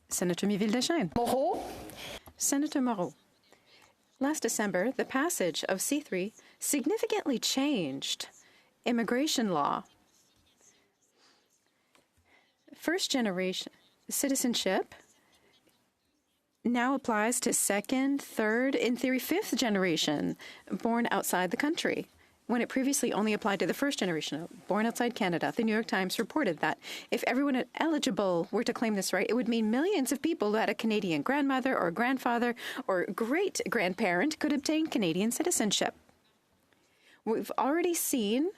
Senator Miville-Dechêne. Moreau. Senator Moreau. Last December, the passage of C3 significantly changed immigration law. First generation citizenship now applies to second, third, in theory, fifth generation born outside the country, when it previously only applied to the first generation born outside Canada. The New York Times reported that if everyone eligible were to claim this right, it would mean millions of people who had a Canadian grandmother or grandfather or great-grandparent could obtain Canadian citizenship. We've already seen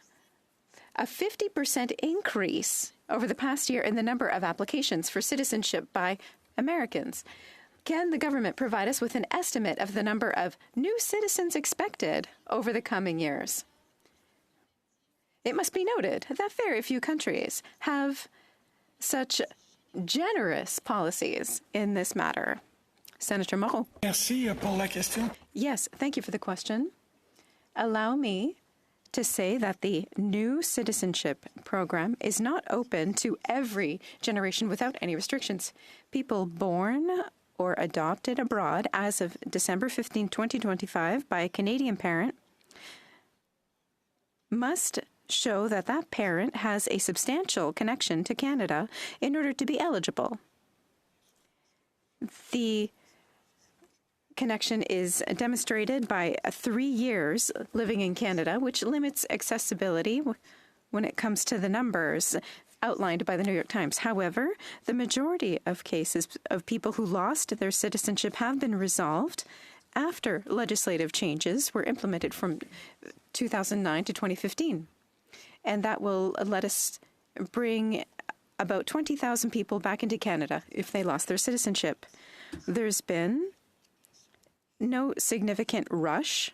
a 50% increase over the past year in the number of applications for citizenship by Americans. Can the government provide us with an estimate of the number of new citizens expected over the coming years? It must be noted that very few countries have such generous policies in this matter. Senator Moreau. Merci pour la question. Yes, thank you for the question. Allow me to say that the new citizenship program is not open to every generation without any restrictions. People born or adopted abroad as of December 15, 2025 by a Canadian parent must show that that parent has a substantial connection to Canada in order to be eligible. The connection is demonstrated by 3 years living in Canada, which limits accessibility when it comes to the numbers outlined by the New York Times. However, the majority of cases of people who lost their citizenship have been resolved after legislative changes were implemented from 2009 to 2015. And that will let us bring about 20,000 people back into Canada if they lost their citizenship. There's been no significant rush.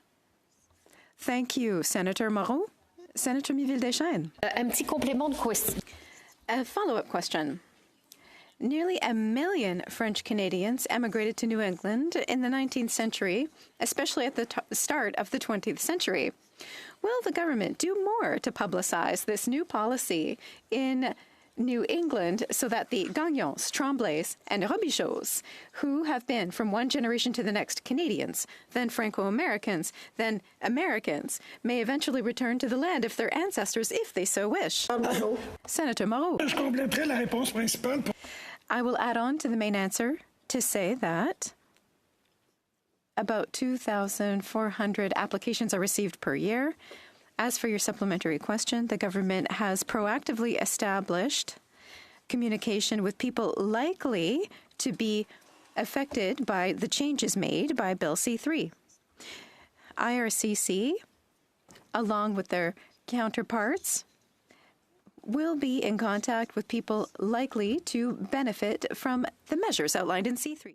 Thank you, Senator Moreau. Senator Miville-Dechêne. Un petit complément de question. A follow-up question. Nearly 1 million French Canadians emigrated to New England in the 19th century, especially at the start of the 20th century. Will the government do more to publicize this new policy in New England so that the Gagnons, Tremblays, and Robichauds, who have been from one generation to the next Canadians, then Franco-Americans, then Americans, may eventually return to the land of their ancestors if they so wish? Senator Moreau. Je compléterai la réponse principale. I will add on to the main answer to say that about 2,400 applications are received per year. As for your supplementary question, the government has proactively established communication with people likely to be affected by the changes made by Bill C3. IRCC, along with their counterparts, will be in contact with people likely to benefit from the measures outlined in C3.